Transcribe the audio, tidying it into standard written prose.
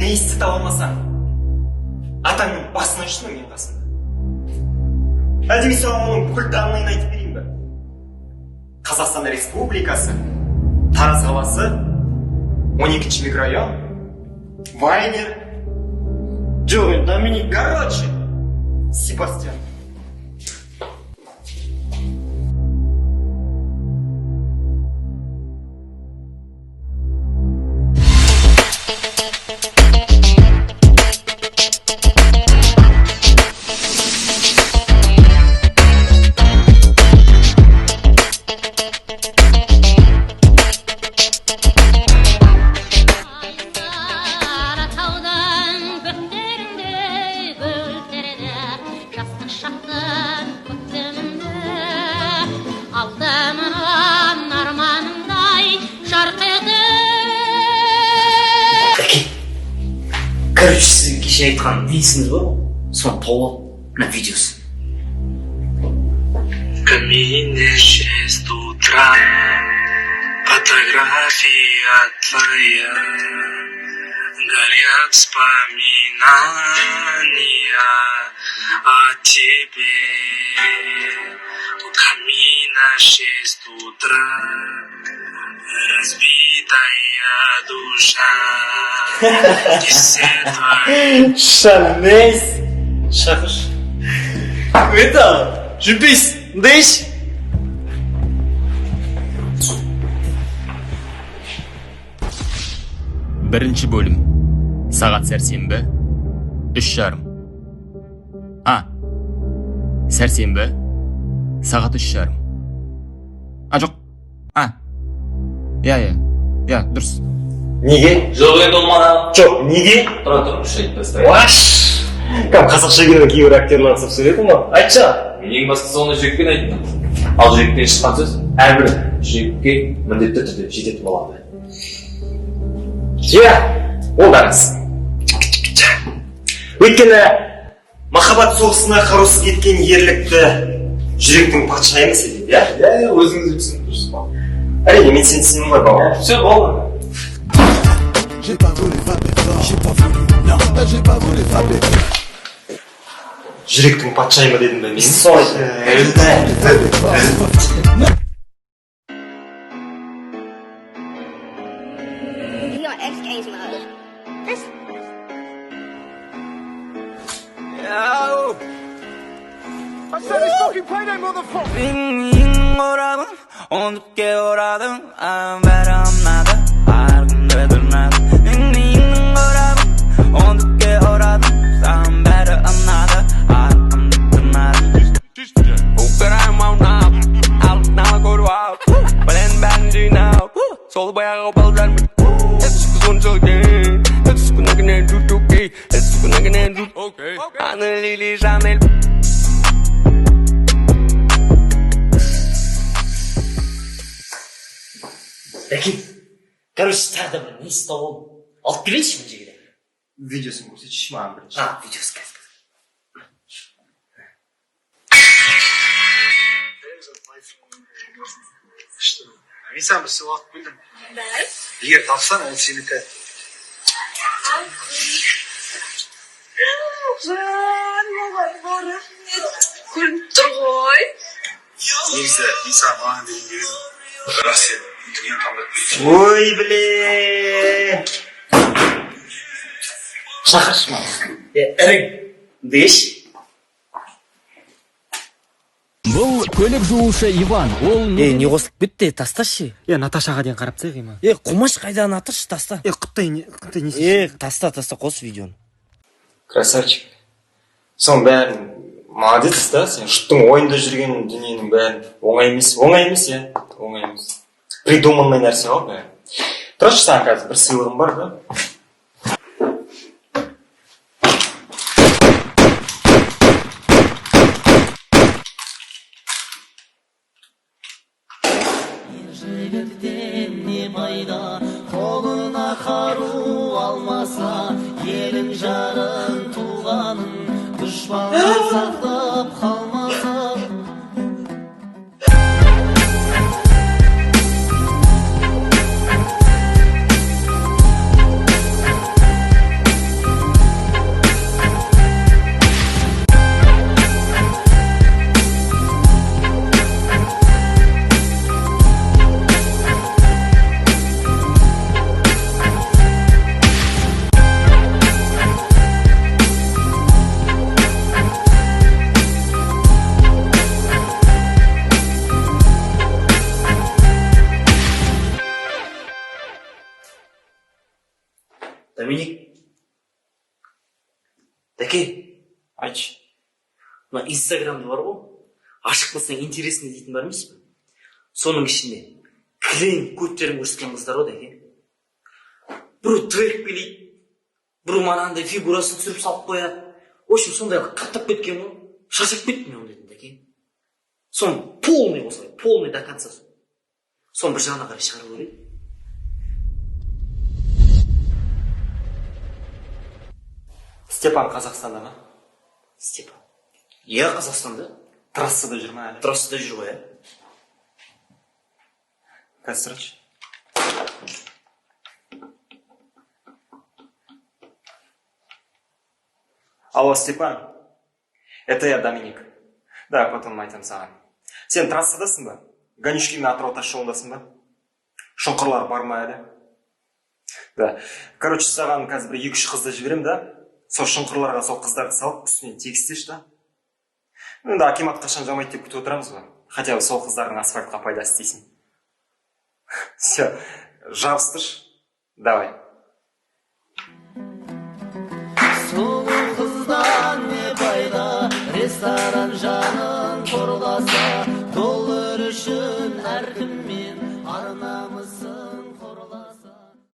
не естіте алмасаң, атаңның басына ұшты мен қасында. Әдемі саған оның бүкіл данлайын айтып берейін бе? Қазақстан Республикасы, Тараз қаласы, 12-ші микрорайон, Вайнер, жоқ, Доминик, короче, Себастьян. Короче, сіздің кеше айтқан несіңіз бар ғой? Соны тауып мына видеосы. Камине 6 утра, фотография твоя, горят вспоминания о тебе. У камина 6 утра, разбитая душа. Шанес! Шақыш. Это, жүпейс, дейш? Бірінші бөлім. Сағат сәрсенбі, 3:30. Сәрсенбі, сағат 3:30. Жоқ. Я, дұрыс. Неге? Жоқ енді олмана. Жоқ, неге? Тұра тұр, үш айтып бастайын. Уаш! Кәм қазақша кино кейбір актерлар ұқсап сөйледі ма? Айтшы! Мен ең бастысы оны жүрекпен айттым. Ал жүректен шыққан сөз әрбір жүрекке міндетті түрде жететін болады. Иә, ол да рас. Өйткені махаббат соғысына қарусыз кеткен ерлікті жүректің патшайымы себеп, иә? Иә, өзіңіз білсін дұрыс па. Әрине, мен сені түсінемін ғой, бауыр. Все, болды. J'ai pas voulu frapper fort, j'ai pas voulu, non, j'ai pas voulu frapper fort. Жүректің патшайымы дедім бе мен? He on X Games mode. I said it's fucking payday, motherfucker! oradım, ondukça oradım, verilmedi, farkında durmadım. Oradım, ondukça oradım, sen verilmedi, farkında durmadım. Ukrayna mavnab, altına koruap, ben dinap, sol bayağı baldan. Okay. Lili Chanel. Әке, короче, тағы да бір несі тауып алып келейінші мына жерге. Видеосын көрсетші маған бірінші. Видеосы қазір. Мен саған бір сыйлық алып келдім. Егер тапсаң, ол сенікі. Көрініп тұр ғой. Негізі, мен саған маған деген едім. Бірақ сен дүниені қамдап кетті. Ой, біле! Шақыршы маған. Ірің, дейші. Бұл көлік жуушы Иван. Ол не қосылып кетті, тасташы. Наташаға дейін қарап тастайық ма? Құмаш қайдан атыршы, таста. Құттай не Таста, қос видеоны. Красавчик. Соның бәрін молодец да, сен жұттың ойында жүрген дүниенің бәрін оңай емес, иә, оңай емес. Придуманный нәрсе ғой бәрі. Тұршы, саған қазір бір сыйлығым бар да. Қолына қару алмаса, елін жарын туғанын, дұшпанын сақтап қалмаса. Доминик. Дәке, Айтшы. мына инстаграмда бар ғой, ашық болсаң интересный дейтін бар емес пе? Соның ішінде кілең көттерін көрсеткен қыздар ғой, дәке. Біреу тверк билейді, біреу манандай фигурасын түсіріп салып қояды. В общем, сондай қаттап кеткен ғой. Шаршап кеттім мен ондайдан, дәке. Соны полный осылай, полный до конца. Соны бір жағына қарай шығарып көрейік. Степан Қазақстанда ма? Степан. Иә, Қазақстанда. Трассада жүр ма әлі? Трассада жүр ғой, иә. Қазір сұрайыншы. Алло, Степан. Это я, Доминик. Да, потом айтам саған. Сен трассадасың ба? Ганюшкина Атырау тас жолындасың ба? Шұңқырлар бар ма әлі? Да. Короче, саған қазір бір 2-3 қызды жіберем, да? Сол шұңқырларға сол қыздарды салып, үстіне тегістеші, да? Енді акимат қашан жамайды деп күтіп отырамыз ба? Хотя бы сол қыздардың асфальтқа пайдасы тисін. Все, жабыстыршы. Давай. Сұлу қыздан не пайда, ресторан жанын қорласа, доллар үшін әркіммен арнамысы